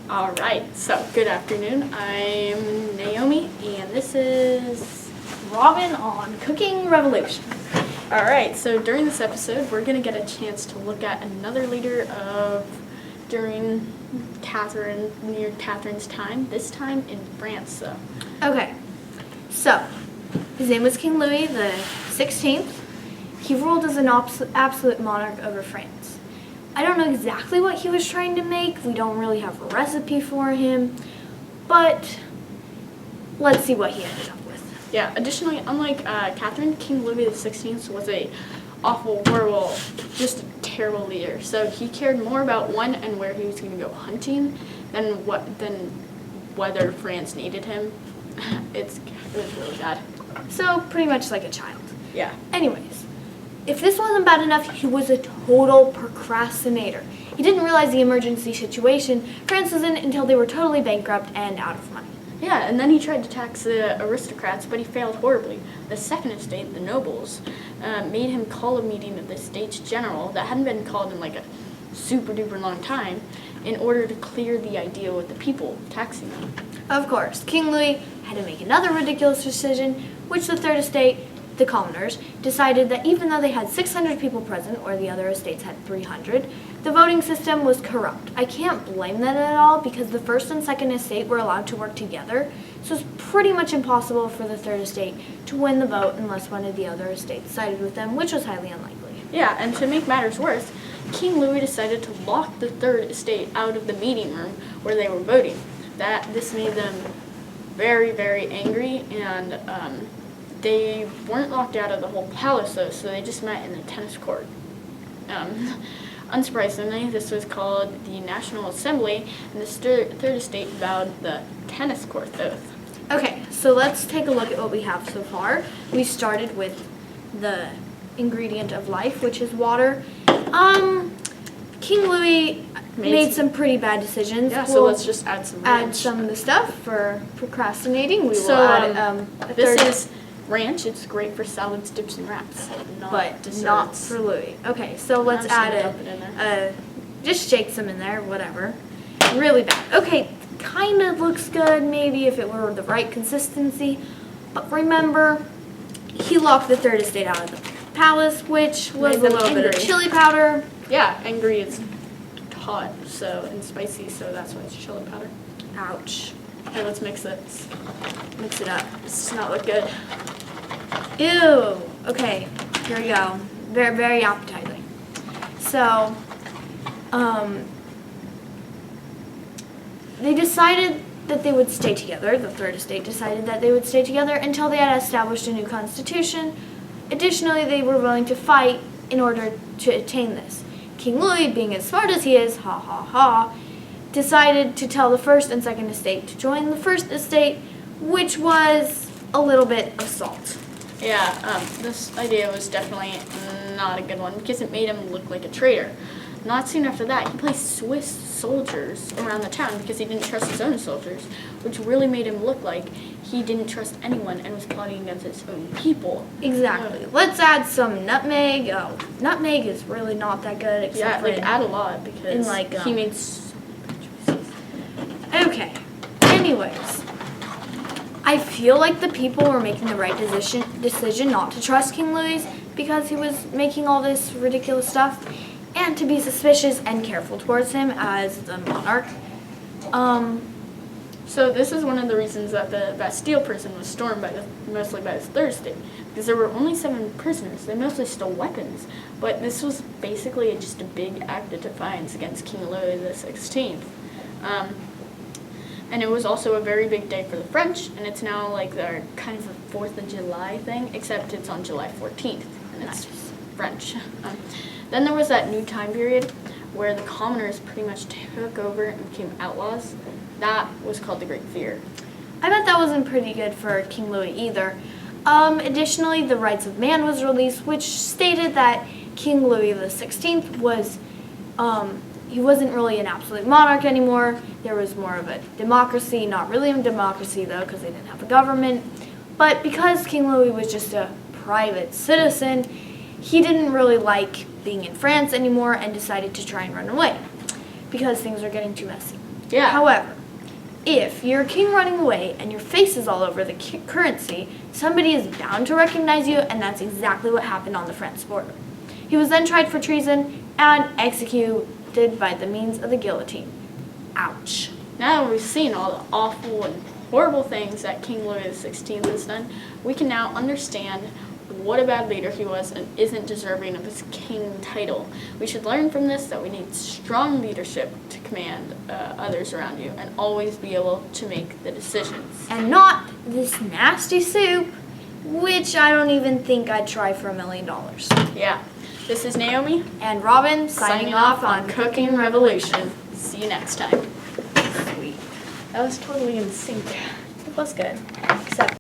All right, so good afternoon. I'm Naomi, and this is Robin on Cooking Revolution. all right. So during this episode, we're gonna get a chance to look at another leader of during near Catherine's time. This time in France, though. Okay, so his name was King Louis the 16th. He ruled as an absolute monarch over France. I don't know exactly what he was trying to make. We don't really have a recipe for him, but let's see what he ended up with. Yeah. Additionally, unlike Catherine, King Louis XVI was a awful, horrible, just a terrible leader. So he cared more about when and where he was going to go hunting than whether France needed him. It was really bad. So pretty much like a child. Yeah. Anyways, if this wasn't bad enough, he was a total procrastinator. He didn't realize the emergency situation France was in until they were totally bankrupt and out of money. Yeah, and then he tried to tax the aristocrats, but he failed horribly. The second estate, the nobles, made him call a meeting of the States General that hadn't been called in like a super duper long time in order to clear the idea with the people taxing them. Of course, King Louis had to make another ridiculous decision, which the third estate, the commoners, decided that even though they had 600 people present, or the other estates had 300, the voting system was corrupt. I can't blame them at all because the first and second estate were allowed to work together, so it's pretty much impossible for the third estate to win the vote unless one of the other estates sided with them, which was highly unlikely. Yeah, and to make matters worse, King Louis decided to lock the third estate out of the meeting room where they were voting. This made them very, very angry, and they weren't locked out of the whole palace, though, so they just met in the tennis court. Unsurprisingly, this was called the National Assembly, and the third estate vowed the tennis court oath. Okay, so let's take a look at what we have so far. We started with the ingredient of life, which is water. King Louis made some pretty bad decisions. Yeah, so let's just add some ranch. Add some of the stuff for procrastinating. We will So, add a This third, is ranch. It's great for salads, dips, and wraps, but desserts. not for Louis. Okay, so let's I'm just gonna add dump it in there. just shake some in there, whatever. Really bad. Okay, kind of looks good maybe if it were the right consistency, but remember, he locked the third estate out of the palace, which was a Made them little bit of angry. chili powder. Yeah, angry is hot, and spicy, so that's why it's chili powder. Ouch. Okay, let's mix this. Mix it up. This does not look good. Ew. Okay, here we go. Very, very appetizing. So, they decided that they would stay together. The third estate decided that they would stay together until they had established a new constitution. Additionally, they were willing to fight in order to attain this. King Louis, being as smart as he is, ha ha ha, decided to tell the first and second estate to join the first estate, which was a little bit of salt. Yeah, this idea was definitely not a good one because it made him look like a traitor. Not soon after that, he placed Swiss soldiers around the town because he didn't trust his own soldiers, which really made him look like he didn't trust anyone and was plotting against his own people. Exactly. Let's add some nutmeg. Oh, nutmeg is really not that good. Yeah, Except for add a lot because he made Okay. Anyways, I feel like the people were making the right decision not to trust King Louis because he was making all this ridiculous stuff, and to be suspicious and careful towards him as the monarch. So this is one of the reasons that the Bastille prison was stormed mostly by the third estate, because there were only 7 prisoners. They mostly stole weapons, but this was basically just a big act of defiance against King Louis XVI. And it was also a very big day for the French, and it's now like their kind of a 4th of July thing, except it's on July 14th, and it's French. Then there was that new time period where the commoners pretty much took over and became outlaws. That was called the Great Fear. I bet that wasn't pretty good for King Louis either. Additionally, the Rights of Man was released, which stated that King Louis XVI was, he wasn't really an absolute monarch anymore. There was more of a democracy, not really a democracy though, because they didn't have a government. But because King Louis was just a private citizen, he didn't really like being in France anymore and decided to try and run away because things were getting too messy. Yeah. However, if you're a king running away and your face is all over the currency, somebody is bound to recognize you, and that's exactly what happened on the French border. He was then tried for treason and executed by the means of the guillotine. Ouch. Now that we've seen all the awful and horrible things that King Louis XVI has done, we can now understand what a bad leader he was and isn't deserving of his king title. We should learn from this that we need strong leadership to command others around you and always be able to make the decisions. And not this nasty soup, which I don't even think I'd try for $1 million. Yeah. This is Naomi, And Robin signing off on Cooking Revolution. See you next time. Sweet. That was totally in sync. It was good. Except